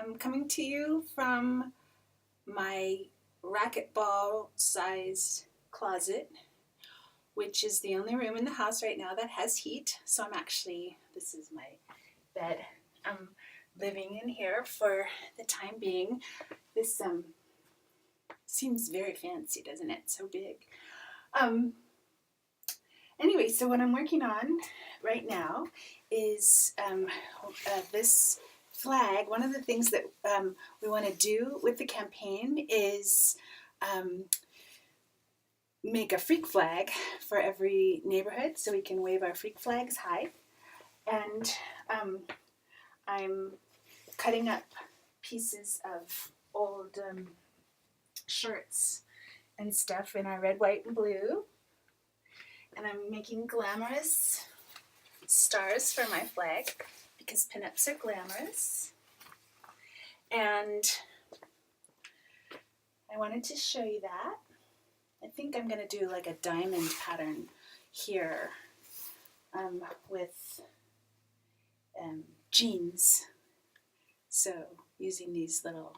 I'm coming to you from my racquetball sized closet, which is the only room in the house right now that has heat. So this is my bed. I'm living in here for the time being. This seems very fancy, doesn't it? So big. Um, anyway, so what I'm working on right now is this flag. One of the things that we want to do with the campaign is um, make a freak flag for every neighborhood so we can wave our freak flags high. And I'm cutting up pieces of old shirts and stuff in our red, white, and blue. And I'm making glamorous stars for my flag because pinups are glamorous. And I wanted to show you that. I think I'm going to do like a diamond pattern here with jeans. So using these little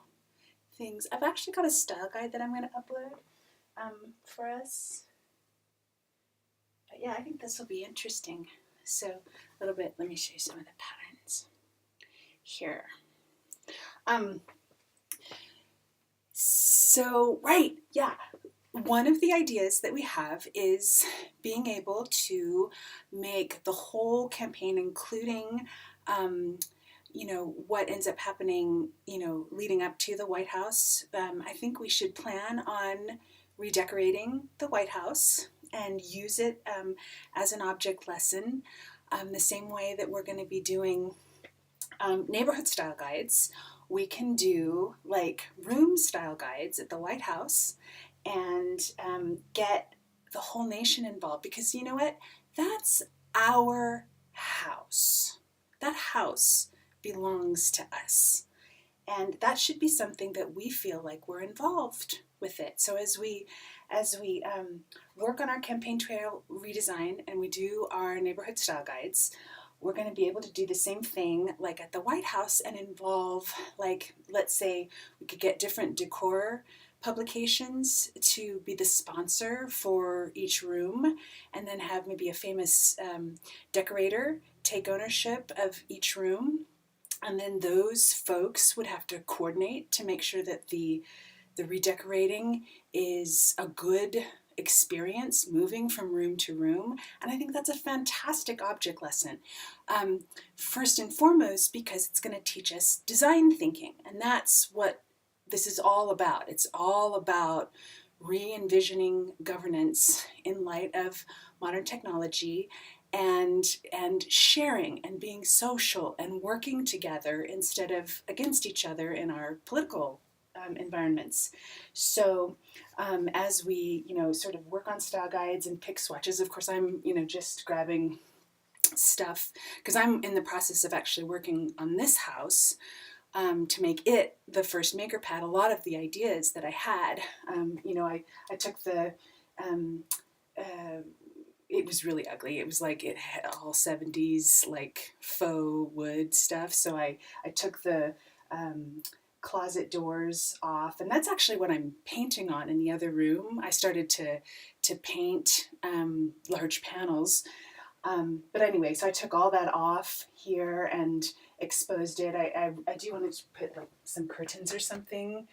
things. I've actually got a style guide that I'm going to upload for us. But yeah, I think this will be interesting. So a little bit, let me show you some of the patterns here. One of the ideas that we have is being able to make the whole campaign, including, what ends up happening, leading up to the White House. I think we should plan on redecorating the White House and use it as an object lesson, the same way that we're going to be doing neighborhood style guides. We can do like room style guides at the White House and get the whole nation involved, because you know what? That's our house. That house belongs to us. And that should be something that we feel like we're involved with it. So as we work on our campaign trail redesign and we do our neighborhood style guides, we're going to be able to do the same thing like at the White House and involve, like, let's say we could get different decor publications to be the sponsor for each room, and then have maybe a famous decorator take ownership of each room. And then those folks would have to coordinate to make sure that the redecorating is a good experience moving from room to room. And I think that's a fantastic object lesson. First and foremost, because it's going to teach us design thinking. And that's what this is all about. It's all about re-envisioning governance in light of modern technology and sharing and being social and working together instead of against each other in our political environments. So as we, sort of work on style guides and pick swatches, of course I'm, just grabbing stuff because I'm in the process of actually working on this house to make it the first maker pad. A lot of the ideas that I had, I took the, it was really ugly. It was like it had all 70s like faux wood stuff. So I took the closet doors off, and that's actually what I'm painting on in the other room. I started to paint large panels. But anyway, so I took all that off here and exposed it. I do want to put like some curtains or something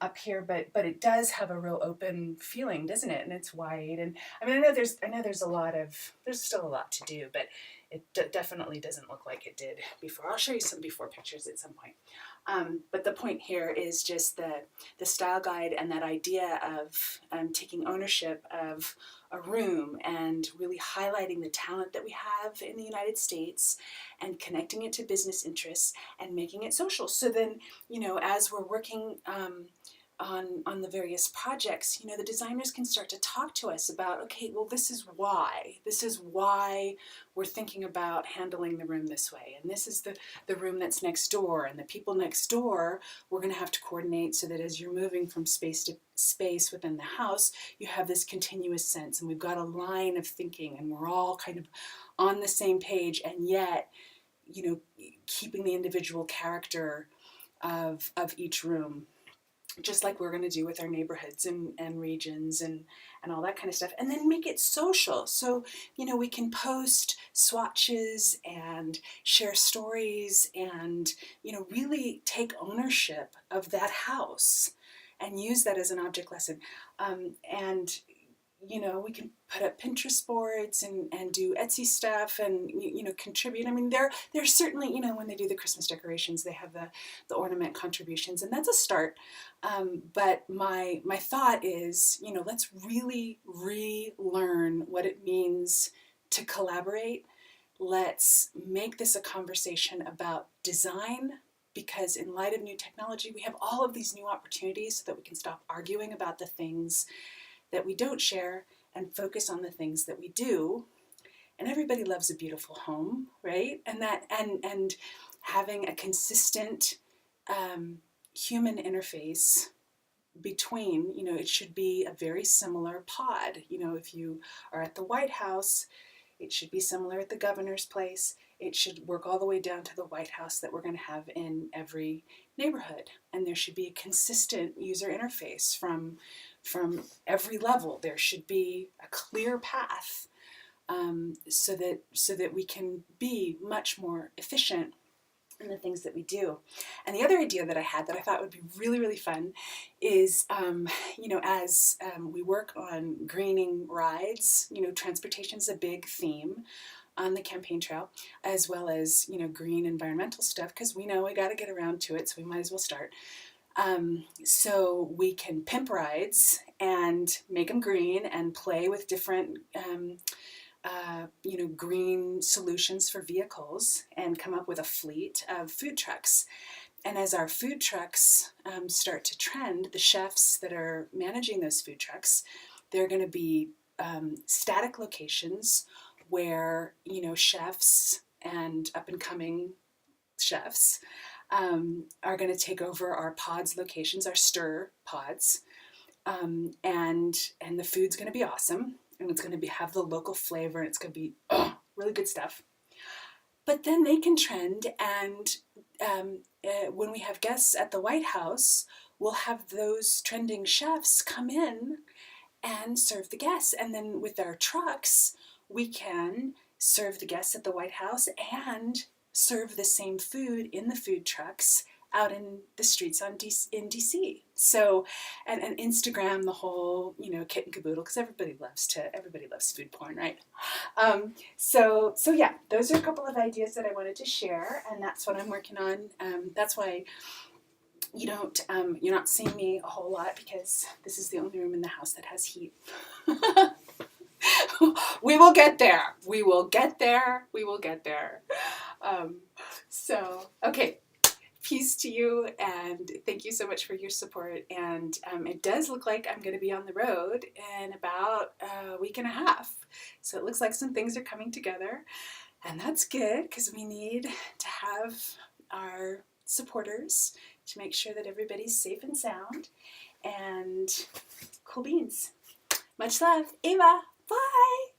up here, but it does have a real open feeling, doesn't it? And it's white, and I mean, I know there's still a lot to do, but it definitely doesn't look like it did before. I'll show you some before pictures at some point. But the point here is just the style guide and that idea of taking ownership of a room and really highlighting the talent that we have in the United States and connecting it to business interests and making it social. So then, as we're working on the various projects, the designers can start to talk to us about, okay, well, this is why we're thinking about handling the room this way, and this is the room that's next door, and the people next door we're going to have to coordinate so that as you're moving from space to space within the house, you have this continuous sense, and we've got a line of thinking, and we're all kind of on the same page, and yet, keeping the individual character of each room, just like we're going to do with our neighborhoods and regions and all that kind of stuff. And then make it social. So, we can post swatches and share stories and, really take ownership of that house and use that as an object lesson. And we can put up Pinterest boards and do Etsy stuff and, contribute. I mean, there's certainly, when they do the Christmas decorations, they have the ornament contributions, and that's a start. But my thought is, let's really relearn what it means to collaborate. Let's make this a conversation about design, because in light of new technology, we have all of these new opportunities so that we can stop arguing about the things that we don't share and focus on the things that we do. And everybody loves a beautiful home, right? And having a consistent human interface between, it should be a very similar pod. If you are at the White House, it should be similar at the governor's place. It should work all the way down to the White House that we're going to have in every neighborhood. And there should be a consistent user interface from every level. There should be a clear path so that we can be much more efficient in the things that we do. And the other idea that I had that I thought would be really, really fun is, as we work on greening rides, transportation is a big theme on the campaign trail, as well as, green environmental stuff, because we know we got to get around to it, so we might as well start. So we can pimp rides and make them green and play with different, green solutions for vehicles and come up with a fleet of food trucks. And as our food trucks start to trend, the chefs that are managing those food trucks, they're going to be static locations where, chefs and up-and-coming chefs are going to take over our pods locations, our stir pods, and the food's going to be awesome, and it's going to have the local flavor, and it's going to be really good stuff. But then they can trend, and when we have guests at the White House, we'll have those trending chefs come in and serve the guests, and then with our trucks, we can serve the guests at the White House and serve the same food in the food trucks out in the streets in DC. So, and Instagram the whole, kit and caboodle, because everybody loves food porn, right? So yeah, those are a couple of ideas that I wanted to share, and that's what I'm working on. That's why you're not seeing me a whole lot, because this is the only room in the house that has heat. We will get there. We will get there. Okay. Peace to you, and thank you so much for your support. And it does look like I'm going to be on the road in about a week and a half. So it looks like some things are coming together, and that's good, because we need to have our supporters to make sure that everybody's safe and sound. And cool beans. Much love, Ava. Bye.